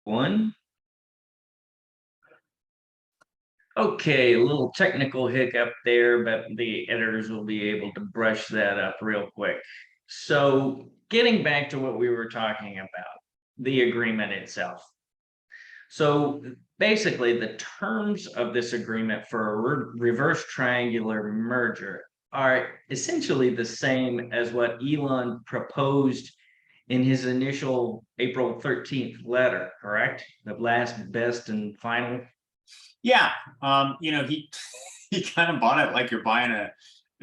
One. Okay, a little technical hiccup there, but the editors will be able to brush that up real quick. So, getting back to what we were talking about, the agreement itself. So, basically, the terms of this agreement for a reverse triangular merger are essentially the same as what Elon proposed in his initial April 13th letter, correct? The last, best, and final. Yeah, he he kind of bought it like you're buying a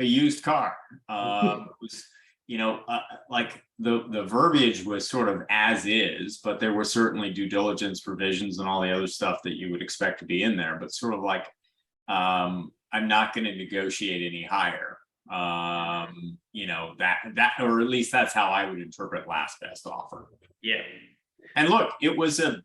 used car. It was, like the verbiage was sort of as is, but there were certainly due diligence provisions and all the other stuff that you would expect to be in there. But sort of like, I'm not going to negotiate any higher. That or at least that's how I would interpret last best offer. Yeah. And look, it was a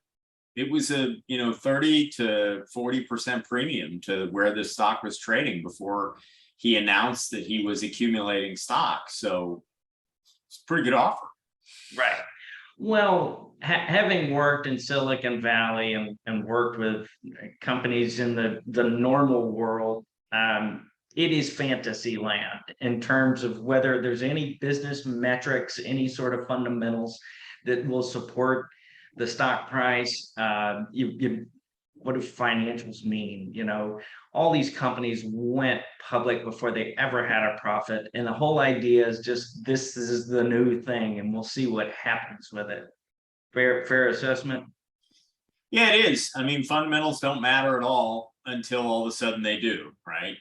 30 to 40% premium to where the stock was trading before he announced that he was accumulating stock. So it's a pretty good offer. Right. Well, having worked in Silicon Valley and worked with companies in the normal world, it is fantasy land in terms of whether there's any business metrics, any sort of fundamentals that will support the stock price. What do financials mean? All these companies went public before they ever had a profit, and the whole idea is just this is the new thing, and we'll see what happens with it. Fair assessment. Yeah, it is. I mean, fundamentals don't matter at all until all of a sudden they do, right?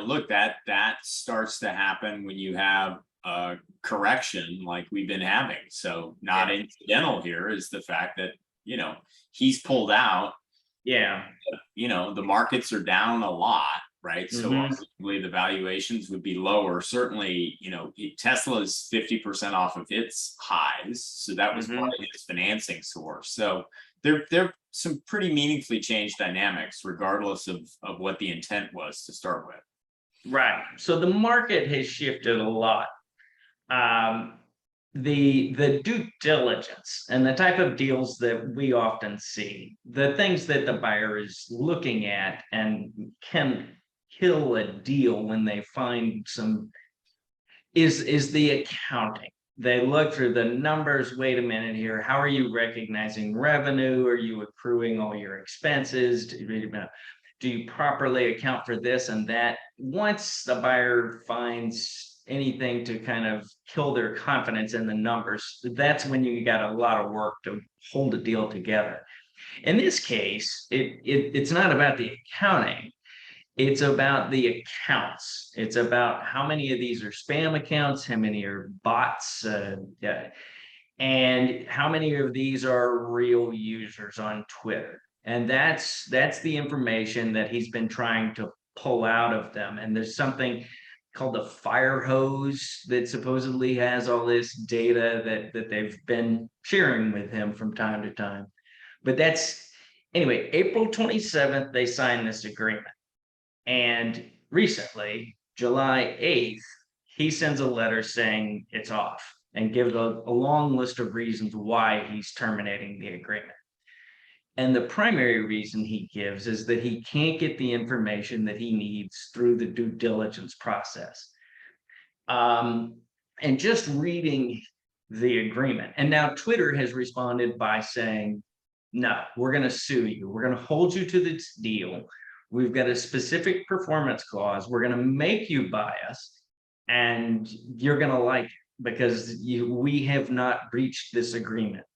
Look, that starts to happen when you have a correction like we've been having. So not incidental here is the fact that he's pulled out. Yeah. The markets are down a lot, right? So obviously the valuations would be lower. Certainly, Tesla's 50% off of its highs, so that was part of its financing source. So there are some pretty meaningfully changed dynamics, regardless of what the intent was to start with. Right. So the market has shifted a lot. The due diligence and the type of deals that we often see, the things that the buyer is looking at and can kill a deal when they find some is the accounting. They look through the numbers. Wait a minute here. How are you recognizing revenue? Are you accruing all your expenses? Do you properly account for this and that? Once the buyer finds anything to kind of kill their confidence in the numbers, that's when you got a lot of work to hold a deal together. In this case, it's not about the accounting. It's about the accounts. It's about how many of these are spam accounts, how many are bots, and how many of these are real users on Twitter. And that's the information that he's been trying to pull out of them. And there's something called the fire hose that supposedly has all this data that they've been sharing with him from time to time. But anyway, April 27th, they signed this agreement. And recently, July 8th, he sends a letter saying it's off and gives a long list of reasons why he's terminating the agreement. And the primary reason he gives is that he can't get the information that he needs through the due diligence process. And just reading the agreement. And now Twitter has responded by saying, no, we're going to sue you. We're going to hold you to this deal. We've got a specific performance clause. We're going to make you buy us, and you're going to like it because we have not breached this agreement.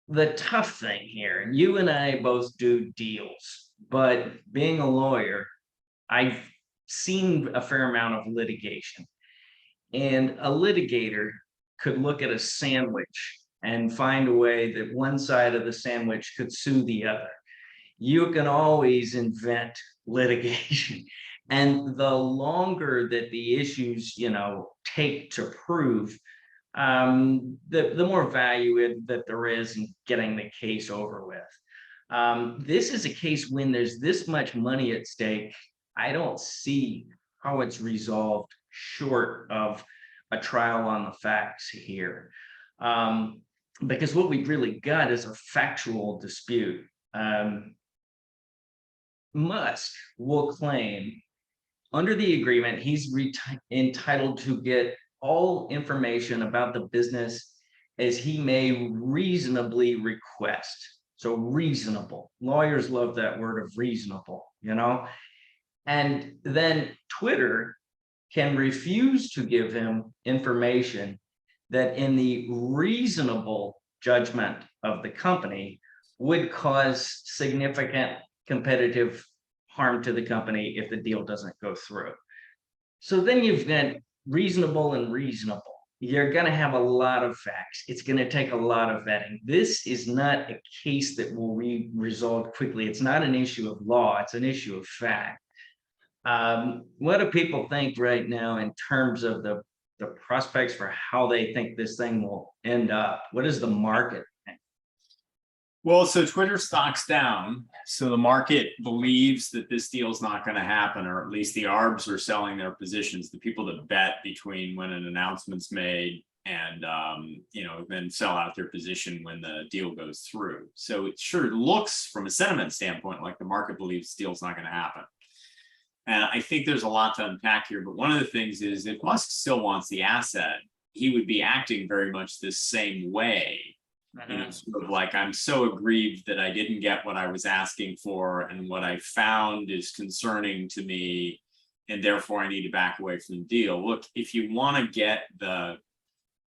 The tough thing here, and you and I both do deals, but being a lawyer, I've seen a fair amount of litigation. And a litigator could look at a sandwich and find a way that one side of the sandwich could sue the other. You can always invent litigation. And the longer that the issues, take to prove, the more value that there is in getting the case over with. This is a case when there's this much money at stake. I don't see how it's resolved short of a trial on the facts here. Because what we've really got is a factual dispute. Musk will claim under the agreement, he's entitled to get all information about the business as he may reasonably request. So reasonable. Lawyers love that word of reasonable, you know? And then Twitter can refuse to give him information that in the reasonable judgment of the company would cause significant competitive harm to the company if the deal doesn't go through. So then you've got reasonable and reasonable. You're going to have a lot of facts. It's going to take a lot of vetting. This is not a case that will be resolved quickly. It's not an issue of law. It's an issue of fact. What do people think right now in terms of the prospects for how they think this thing will end up? What is the market think? Well, so Twitter stock's down. So the market believes that this deal is not going to happen, or at least the ARBs are selling their positions, the people that bet between when an announcement's made and, then sell out their position when the deal goes through. So it sure looks from a sentiment standpoint like the market believes the deal's not going to happen. And I think there's a lot to unpack here. But one of the things is if Musk still wants the asset, he would be acting very much the same way. Sort of like, I'm so aggrieved that I didn't get what I was asking for, and what I found is concerning to me, and therefore I need to back away from the deal. Look, if you want to get the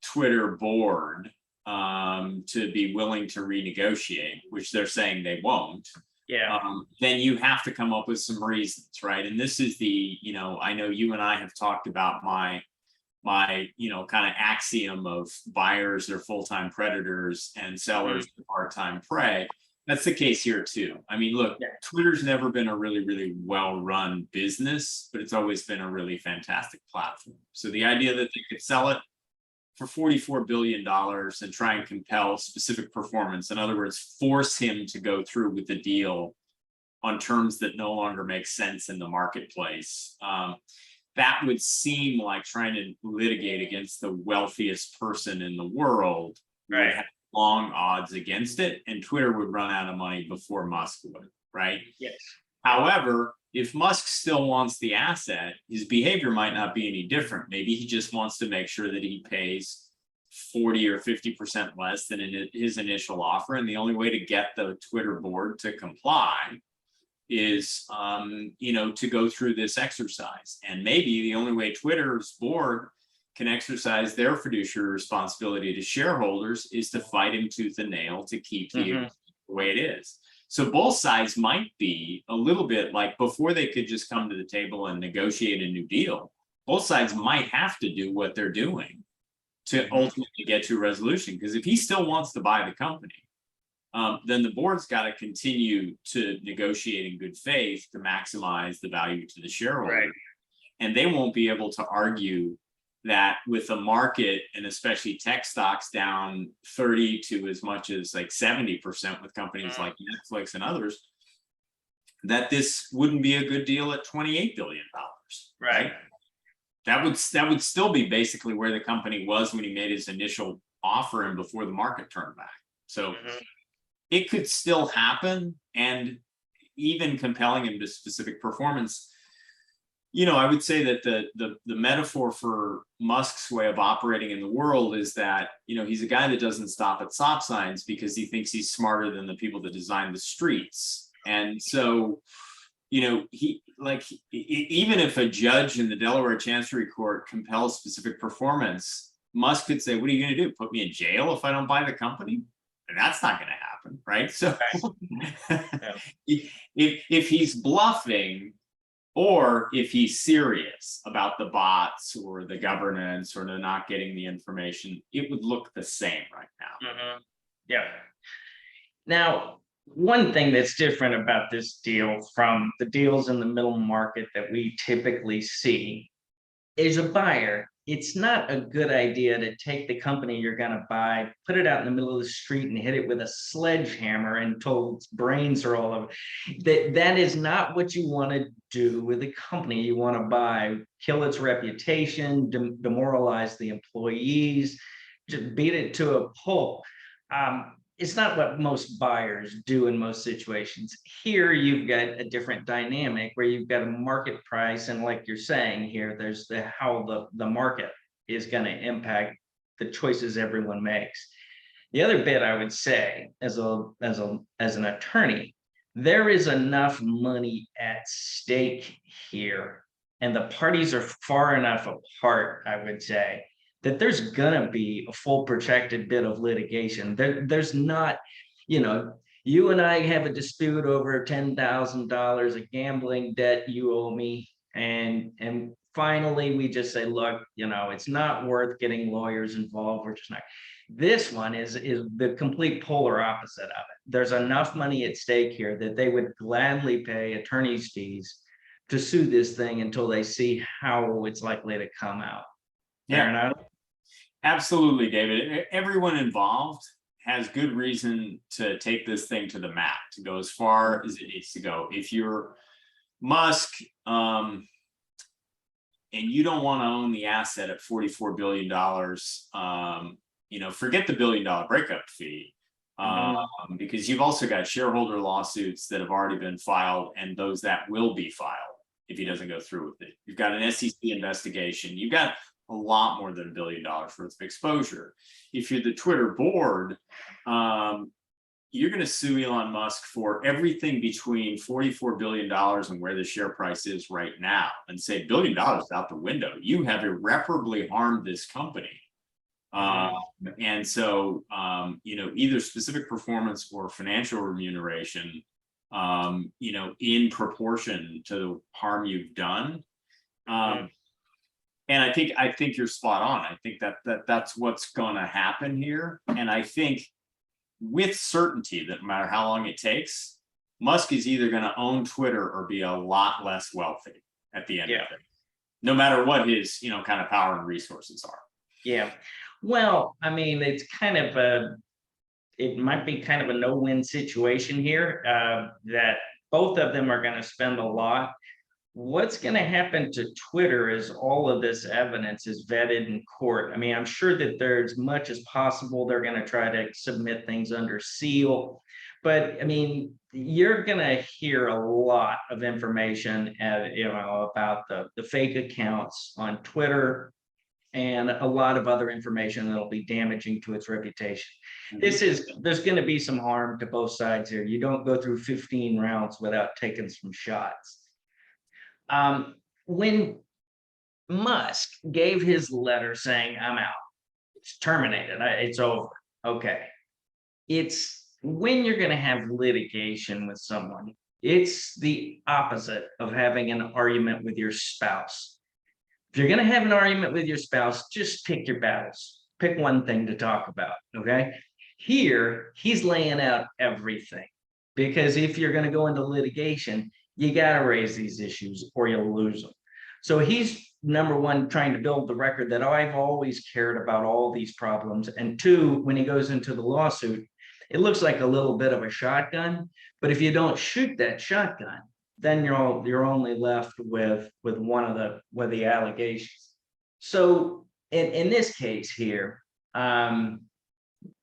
Twitter board to be willing to renegotiate, which they're saying they won't, then you have to come up with some reasons, right? And this is I know you and I have talked about my kind of axiom of buyers are full-time predators and sellers are part-time prey. That's the case here too. I mean, look, Twitter's never been a really, really well-run business, but it's always been a really fantastic platform. So the idea that they could sell it for $44 billion and try and compel specific performance, in other words, force him to go through with the deal on terms that no longer make sense in the marketplace, that would seem like trying to litigate against the wealthiest person in the world. Right. Would have long odds against it, and Twitter would run out of money before Musk would, right? Yes. However, if Musk still wants the asset, his behavior might not be any different. Maybe he just wants to make sure that he pays 40 or 50% less than his initial offer. And the only way to get the Twitter board to comply is, to go through this exercise. And maybe the only way Twitter's board can exercise their fiduciary responsibility to shareholders is to fight him tooth and nail to keep the way it is. So both sides might be a little bit like, before they could just come to the table and negotiate a new deal, both sides might have to do what they're doing to ultimately get to a resolution. Because if he still wants to buy the company, then the board's got to continue to negotiate in good faith to maximize the value to the shareholder. Right. And they won't be able to argue that with the market, and especially tech stocks down 30 to as much as like 70% with companies like Netflix and others, that this wouldn't be a good deal at $28 billion. Right. That would still be basically where the company was when he made his initial offer and before the market turned back. So it could still happen, and even compelling him to specific performance. I would say that the metaphor for Musk's way of operating in the world is that, he's a guy that doesn't stop at stop signs because he thinks he's smarter than the people that design the streets. And so, even if a judge in the Delaware Chancery Court compels specific performance, Musk could say, what are you going to do? Put me in jail if I don't buy the company? And that's not going to happen, right? So if he's bluffing, or if he's serious about the bots or the governance or the not getting the information, it would look the same right now. Yeah. Now, one thing that's different about this deal from the deals in the middle market that we typically see is a buyer it's not a good idea to take the company you're going to buy, put it out in the middle of the street and hit it with a sledgehammer until its brains are all over. That is not what you want to do with a company you want to buy. Kill its reputation, demoralize the employees, just beat it to a pulp. It's not what most buyers do in most situations. Here, you've got a different dynamic where you've got a market price, and like you're saying here, there's how the market is going to impact the choices everyone makes. The other bit I would say, as an attorney, there is enough money at stake here, and the parties are far enough apart, I would say, that there's gonna be a full protected bit of litigation. There's not, you and I have a dispute over $10,000, a gambling debt you owe me, and finally we just say, look, it's not worth getting lawyers involved. We're just not. This one is the complete polar opposite of it. There's enough money at stake here that they would gladly pay attorney's fees to sue this thing until they see how it's likely to come out. Fair enough? Absolutely, David. Everyone involved has good reason to take this thing to the mat, to go as far as it needs to go. If you're Musk, and you don't want to own the asset at $44 billion, forget the $1 billion breakup fee, because you've also got shareholder lawsuits that have already been filed and those that will be filed if he doesn't go through with it. You've got an SEC investigation. You've got a lot more than $1 billion worth of exposure. If you're the Twitter board, you're going to sue Elon Musk for everything between $44 billion and where the share price is right now, and say $1 billion out the window. You have irreparably harmed this company. And so, either specific performance or financial remuneration, in proportion to the harm you've done. And I think you're spot on. I think that's what's going to happen here. And I think with certainty that no matter how long it takes, Musk is either going to own Twitter or be a lot less wealthy at the end of it, no matter what his, kind of power and resources are. Yeah. Well, I mean, it might be kind of a no-win situation here, that both of them are going to spend a lot. What's going to happen to Twitter as all of this evidence is vetted in court? I mean, I'm sure that there's much as possible they're going to try to submit things under seal. But I mean, you're going to hear a lot of information, about the fake accounts on Twitter, and a lot of other information that'll be damaging to its reputation. There's going to be some harm to both sides here. You don't go through 15 rounds without taking some shots. When Musk gave his letter saying, I'm out, it's terminated, it's over. Okay. It's when you're going to have litigation with someone, it's the opposite of having an argument with your spouse. If you're going to have an argument with your spouse, just pick your battles. Pick one thing to talk about. Okay. Here, he's laying out everything, because if you're going to go into litigation, you got to raise these issues or you'll lose them. So he's, number one, trying to build the record that I've always cared about all these problems. And two, when he goes into the lawsuit, it looks like a little bit of a shotgun. But if you don't shoot that shotgun, then you're only left with one of the allegations. So in this case here,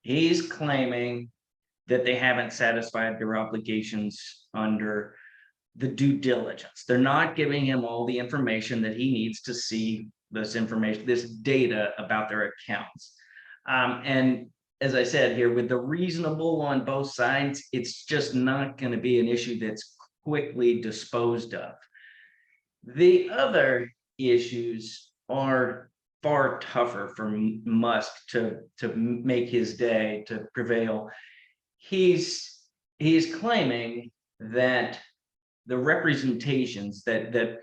he's claiming that they haven't satisfied their obligations under the due diligence. They're not giving him all the information that he needs to see this information, this data about their accounts. And as I said here, with the reasonable on both sides, it's just not going to be an issue that's quickly disposed of. The other issues are far tougher for Musk to make his day, to prevail. He's claiming that the representations that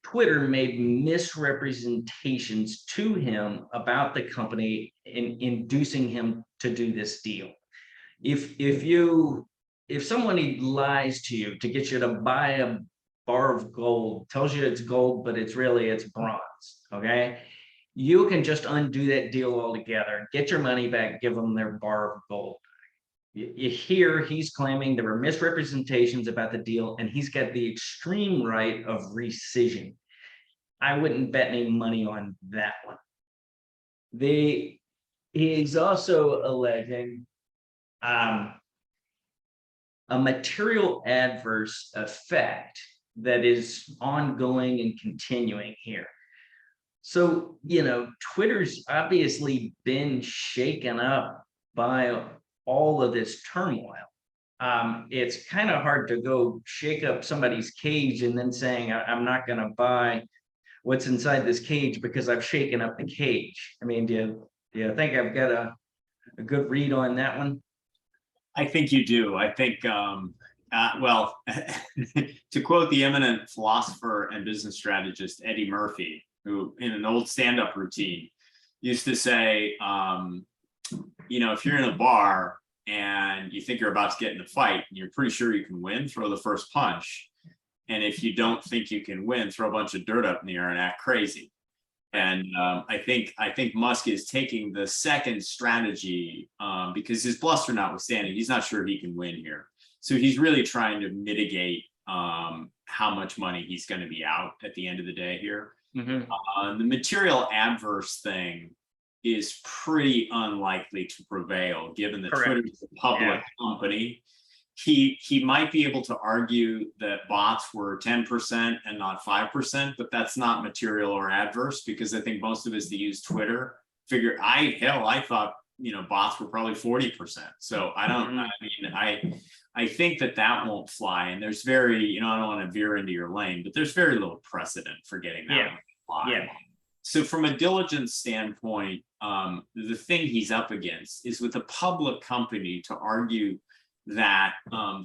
Twitter made misrepresentations to him about the company in inducing him to do this deal. If somebody lies to you to get you to buy a bar of gold, tells you it's gold, but it's bronze, okay? you can just undo that deal altogether, get your money back, give them their bar of gold. You hear he's claiming there were misrepresentations about the deal, and he's got the extreme right of rescission. I wouldn't bet any money on that one. He's also alleging a material adverse effect that is ongoing and continuing here. So, Twitter's obviously been shaken up by all of this turmoil. It's kind of hard to go shake up somebody's cage and then saying, I'm not going to buy what's inside this cage because I've shaken up the cage. I mean, do you think I've got a good read on that one? I think you do. I think, well, to quote the eminent philosopher and business strategist Eddie Murphy, who in an old stand-up routine used to say, if you're in a bar and you think you're about to get in a fight and you're pretty sure you can win, throw the first punch. And if you don't think you can win, throw a bunch of dirt up in the air and act crazy. And I think Musk is taking the second strategy because his bluster notwithstanding, he's not sure he can win here. So he's really trying to mitigate how much money he's going to be out at the end of the day here. The material adverse thing is pretty unlikely to prevail, given that Twitter is a public company. He might be able to argue that bots were 10% and not 5%, but that's not material or adverse, because I think most of us that use Twitter figure, I thought, bots were probably 40%. So I think that won't fly. And there's very, I don't want to veer into your lane, but there's very little precedent for getting that to fly. So from a diligence standpoint, the thing he's up against is with a public company to argue that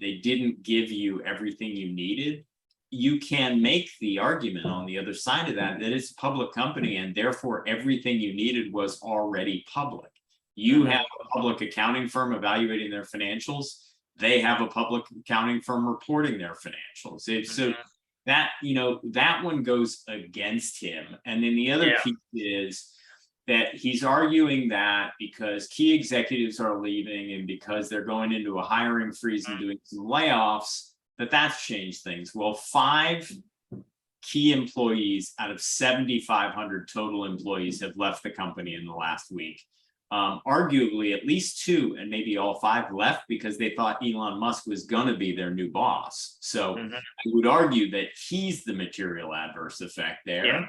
they didn't give you everything you needed. You can make the argument on the other side of that it's a public company and therefore everything you needed was already public. You have a public accounting firm evaluating their financials. They have a public accounting firm reporting their financials. So that, that one goes against him. And then the other piece is that he's arguing that because key executives are leaving and because they're going into a hiring freeze and doing some layoffs, that's changed things. Well, 5 key employees out of 7,500 total employees have left the company in the last week. Arguably, at least 2 and maybe all 5 left because they thought Elon Musk was going to be their new boss. So I would argue that he's the material adverse effect there.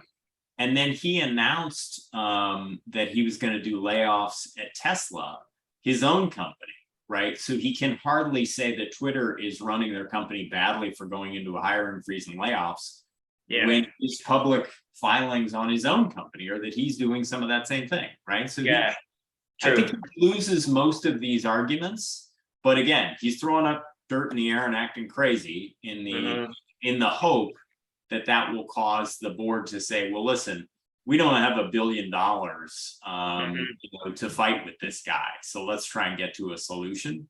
And then he announced that he was going to do layoffs at Tesla, his own company, right? So he can hardly say that Twitter is running their company badly for going into a hiring freeze and layoffs when his public filings on his own company or that he's doing some of that same thing, right? So I think he loses most of these arguments, but again, he's throwing up dirt in the air and acting crazy in the hope that will cause the board to say, well, listen, we don't have $1 billion to fight with this guy. So let's try and get to a solution.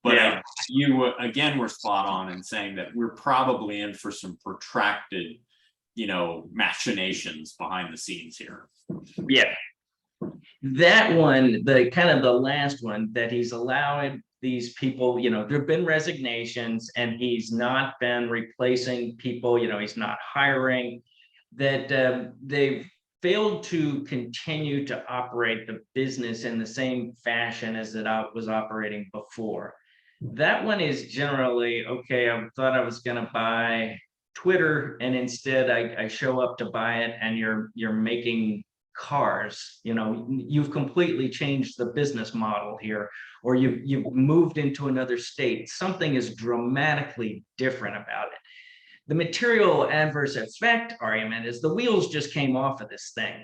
But you, again, were spot on in saying that we're probably in for some protracted, machinations behind the scenes here. Yeah. That one, the last one that he's allowed these people, there've been resignations and he's not been replacing people, he's not hiring, that they've failed to continue to operate the business in the same fashion as it was operating before. That one is generally, okay, I thought I was going to buy Twitter and instead I show up to buy it and you're making cars. You've completely changed the business model here, or you've moved into another state. Something is dramatically different about it. The material adverse effect argument is the wheels just came off of this thing.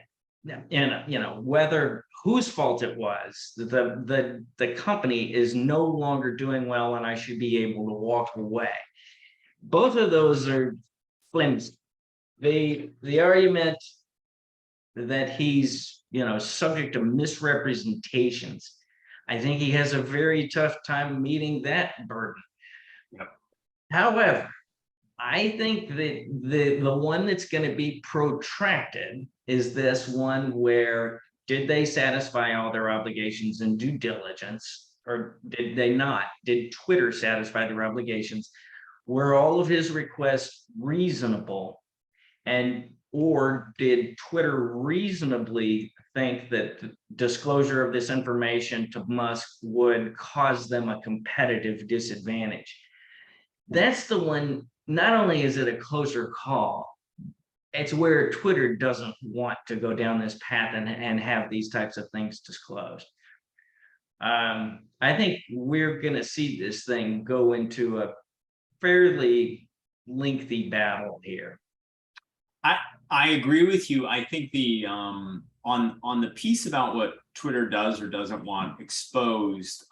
And whether whose fault it was, the company is no longer doing well and I should be able to walk away. Both of those are flimsy. The argument that he's subject to misrepresentations, I think he has a very tough time meeting that burden. However, I think that the one that's going to be protracted is this one where did they satisfy all their obligations and due diligence, or did they not? Did Twitter satisfy their obligations? Were all of his requests reasonable? And or did Twitter reasonably think that the disclosure of this information to Musk would cause them a competitive disadvantage? That's the one. Not only is it a closer call, it's where Twitter doesn't want to go down this path and have these types of things disclosed. I think we're going to see this thing go into a fairly lengthy battle here. I agree with you. I think the on the piece about what Twitter does or doesn't want exposed.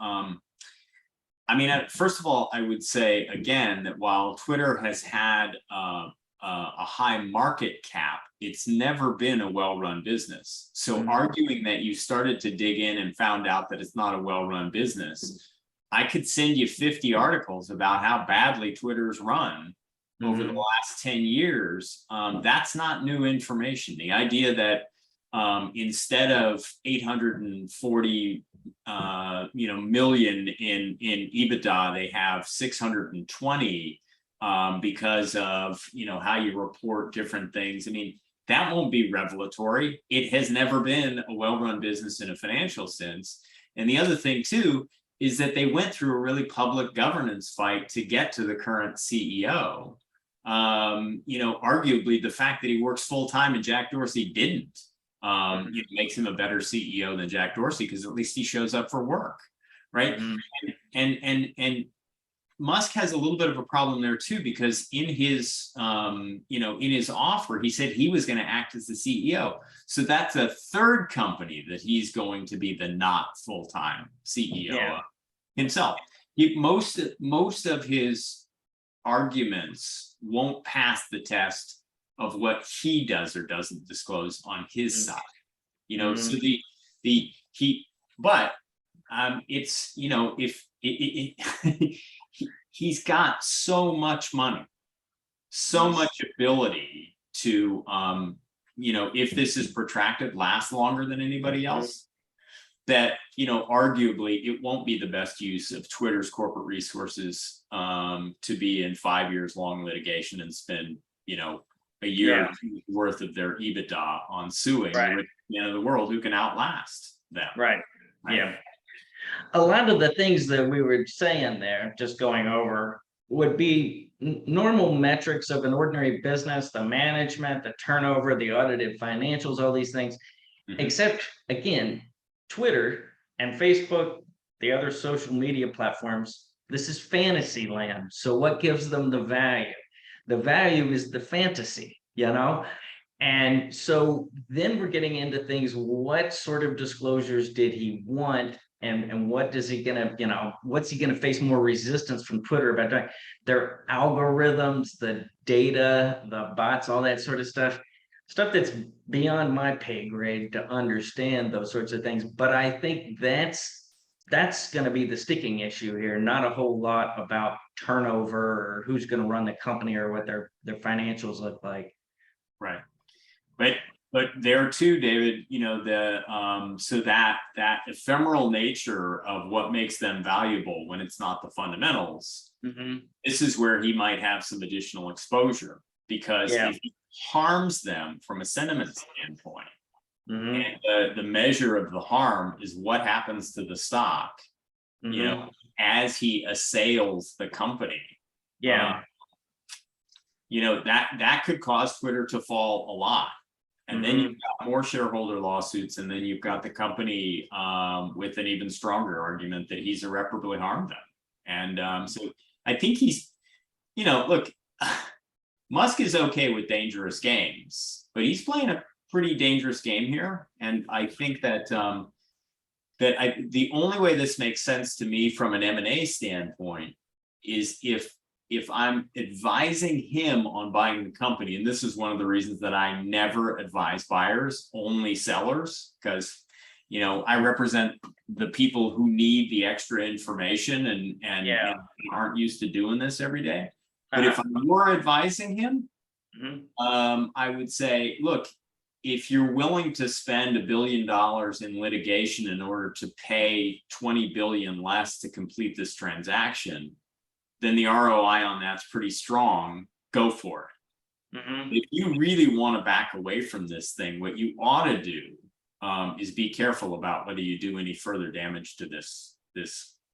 I mean, first of all, I would say again that while Twitter has had a high market cap, it's never been a well-run business. So arguing that you started to dig in and found out that it's not a well-run business, I could send you 50 articles about how badly Twitter's run over the last 10 years. That's not new information. The idea that instead of 840 million in EBITDA, they have 620 because of how you report different things. I mean, that won't be revelatory. It has never been a well-run business in a financial sense. And the other thing too is that they went through a really public governance fight to get to the current CEO. Arguably the fact that he works full-time and Jack Dorsey didn't makes him a better CEO than Jack Dorsey, because at least he shows up for work, right? And Musk has a little bit of a problem there too, because in his in his offer he said he was going to act as the CEO. So that's a third company that he's going to be the not full-time CEO himself. Most of his arguments won't pass the test of what he does or doesn't disclose on his side. So it's if he's got so much money, so much ability to if this is protracted, last longer than anybody else, that arguably it won't be the best use of Twitter's corporate resources to be in 5 years long litigation and spend a year worth of their EBITDA on suing the richest man of the world who can outlast them. Right. Yeah. A lot of the things that we were saying there, just going over, would be normal metrics of an ordinary business: the management, the turnover, the audited financials, all these things. Except, again, Twitter and Facebook, the other social media platforms, this is fantasy land. So what gives them the value? The value is the fantasy, And so then we're getting into things. What sort of disclosures did he want? And what is he gonna, what's he gonna face more resistance from Twitter about doing? Their algorithms, the data, the bots, all that sort of stuff that's beyond my pay grade to understand those sorts of things. But I think that's going to be the sticking issue here, not a whole lot about turnover or who's going to run the company or what their financials look like. Right. But there too, David, so that ephemeral nature of what makes them valuable when it's not the fundamentals, this is where he might have some additional exposure, because if he harms them from a sentiment standpoint, and the measure of the harm is what happens to the stock, as he assails the company. That could cause Twitter to fall a lot. And then you've got more shareholder lawsuits, and then you've got the company with an even stronger argument that he's irreparably harmed them. And so I think he's, look, Musk is okay with dangerous games, but he's playing a pretty dangerous game here. And I think that the only way this makes sense to me from an M&A standpoint is if I'm advising him on buying the company. And this is one of the reasons that I never advise buyers, only sellers, because I represent the people who need the extra information and aren't used to doing this every day. But if I were advising him, Mhm. I would say, look, if you're willing to spend $1 billion in litigation in order to pay 20 billion less to complete this transaction, then the ROI on that's pretty strong. Go for it. Mhm. If you really want to back away from this thing, what you ought to do is be careful about whether you do any further damage to this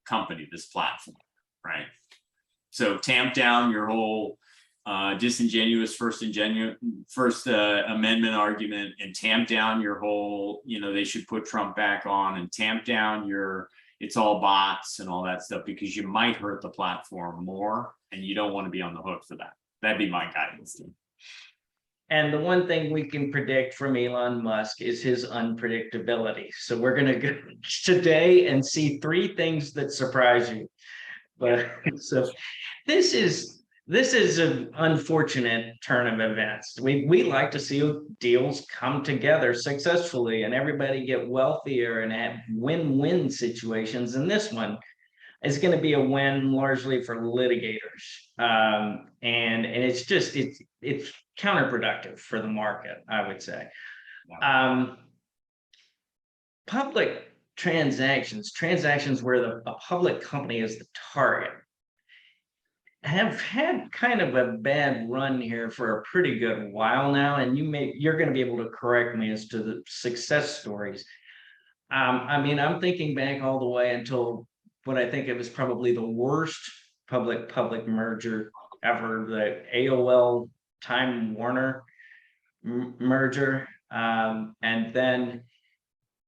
company, this platform, right? So tamp down your whole disingenuous first amendment argument, and tamp down your whole, they should put Trump back on, and tamp down your it's all bots and all that stuff, because you might hurt the platform more, and you don't want to be on the hook for that. That'd be my guidance. And the one thing we can predict from Elon Musk is his unpredictability. So we're going to go today and see 3 things that surprise you. But so this is an unfortunate turn of events. We like to see deals come together successfully and everybody get wealthier and have win-win situations. And this one is going to be a win largely for litigators, and it's counterproductive for the market, I would say. Public transactions where a public company is the target, have had kind of a bad run here for a pretty good while now, and you're going to be able to correct me as to the success stories. I mean, I'm thinking back all the way until what I think of as probably the worst public merger ever, the AOL Time Warner merger, and then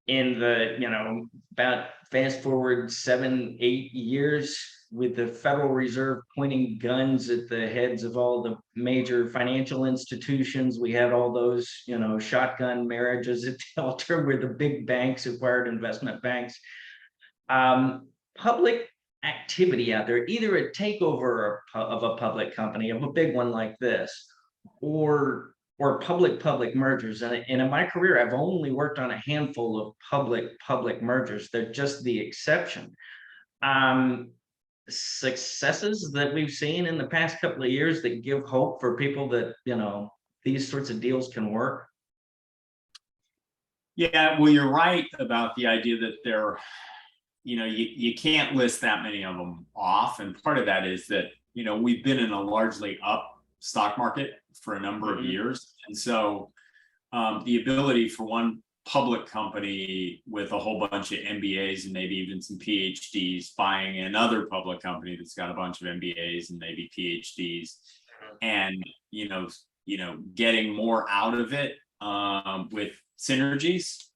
in the about fast forward 7-8 years, with the Federal Reserve pointing guns at the heads of all the major financial institutions, we had all those shotgun marriages at the altar where the big banks acquired investment banks. Public activity out there, either a takeover of a public company, of a big one like this, or public mergers. And in my career, I've only worked on a handful of public mergers. They're just the exception. Successes that we've seen in the past couple of years that give hope for people that these sorts of deals can work. Yeah, well, you're right about the idea that they're, you can't list that many of them off, and part of that is that we've been in a largely up stock market for a number of years, and so the ability for one public company with a whole bunch of MBAs and maybe even some PhDs buying another public company that's got a bunch of MBAs and maybe PhDs, and getting more out of it with synergies,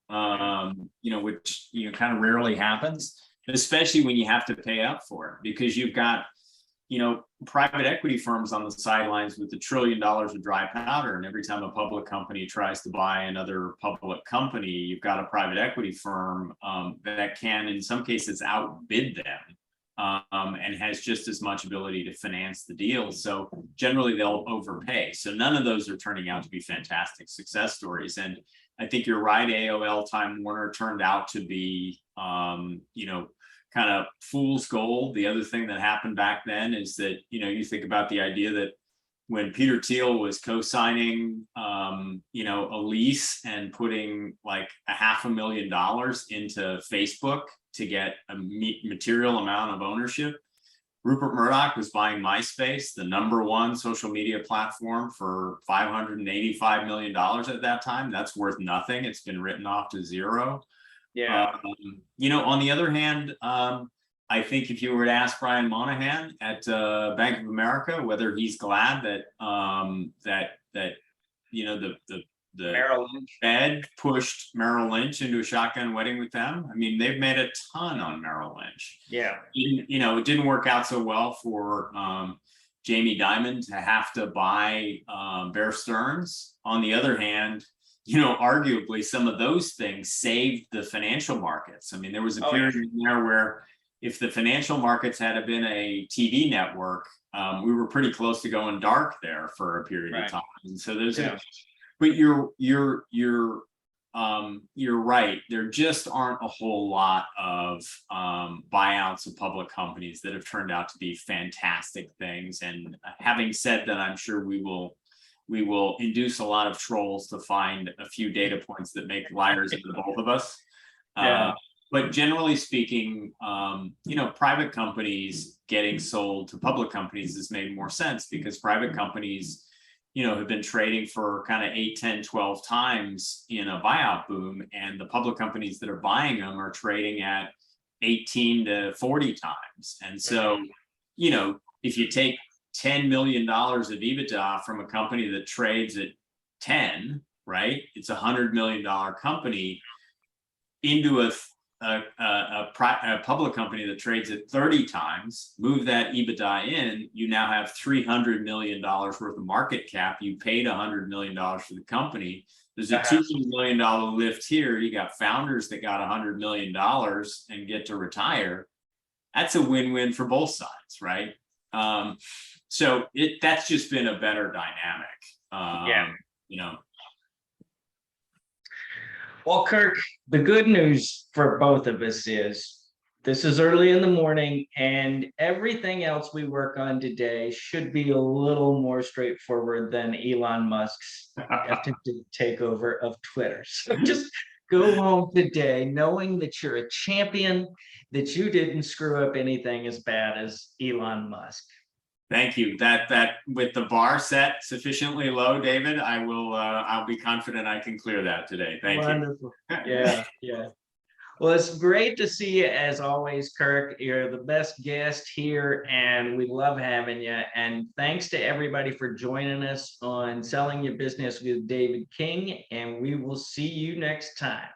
which kind of rarely happens, especially when you have to pay up for it, because you've got private equity firms on the sidelines with $1 trillion of dry powder, and every time a public company tries to buy another public company, you've got a private equity firm that can, in some cases, outbid them, and has just as much ability to finance the deal. So generally, they'll overpay. So none of those are turning out to be fantastic success stories. And I think you're right. AOL Time Warner turned out to be, kind of fool's gold. The other thing that happened back then is that, you think about the idea that when Peter Thiel was co-signing, a lease and putting like $500,000 into Facebook to get a material amount of ownership, Rupert Murdoch was buying MySpace, the #1 social media platform, for $585 million at that time. That's worth nothing. It's been written off to zero. Yeah. On the other hand, I think if you were to ask Brian Moynihan at Bank of America whether he's glad that the Merrill Lynch. Fed pushed Merrill Lynch into a shotgun wedding with them. I mean, they've made a ton on Merrill Lynch. Yeah. It didn't work out so well for Jamie Dimon to have to buy Bear Stearns. On the other hand, arguably some of those things saved the financial markets. I mean, there was a period in there where if the financial markets had been a TV network, we were pretty close to going dark there for a period of time. And so there's but your you're right. There just aren't a whole lot of buyouts of public companies that have turned out to be fantastic things. And having said that, I'm sure we will induce a lot of trolls to find a few data points that make liars of the both of us. Yeah. But generally speaking, private companies getting sold to public companies has made more sense because private companies, have been trading for kind of 8, 10, 12 times in a buyout boom. And the public companies that are buying them are trading at 18 to 40 times. And so, if you take $10 million of EBITDA from a company that trades at 10, right? It's $100 million company into a public company that trades at 30 times, move that EBITDA in, you now have $300 million worth of market cap. You paid $100 million for the company. There's a $200 million lift here. You got founders that got $100 million and get to retire. That's a win-win for both sides, right? So that's just been a better dynamic. Well, Kirk, the good news for both of us is this is early in the morning, and everything else we work on today should be a little more straightforward than Elon Musk's attempted takeover of Twitter. So just go home today knowing that you're a champion, that you didn't screw up anything as bad as Elon Musk. Thank you. That with the bar set sufficiently low, David, I'll be confident I can clear that today. Thank Wonderful. you. Yeah. Well, it's great to see you as always, Kirk. You're the best guest here, and we love having you. And thanks to everybody for joining us on Selling Your Business with David King, and we will see you next time.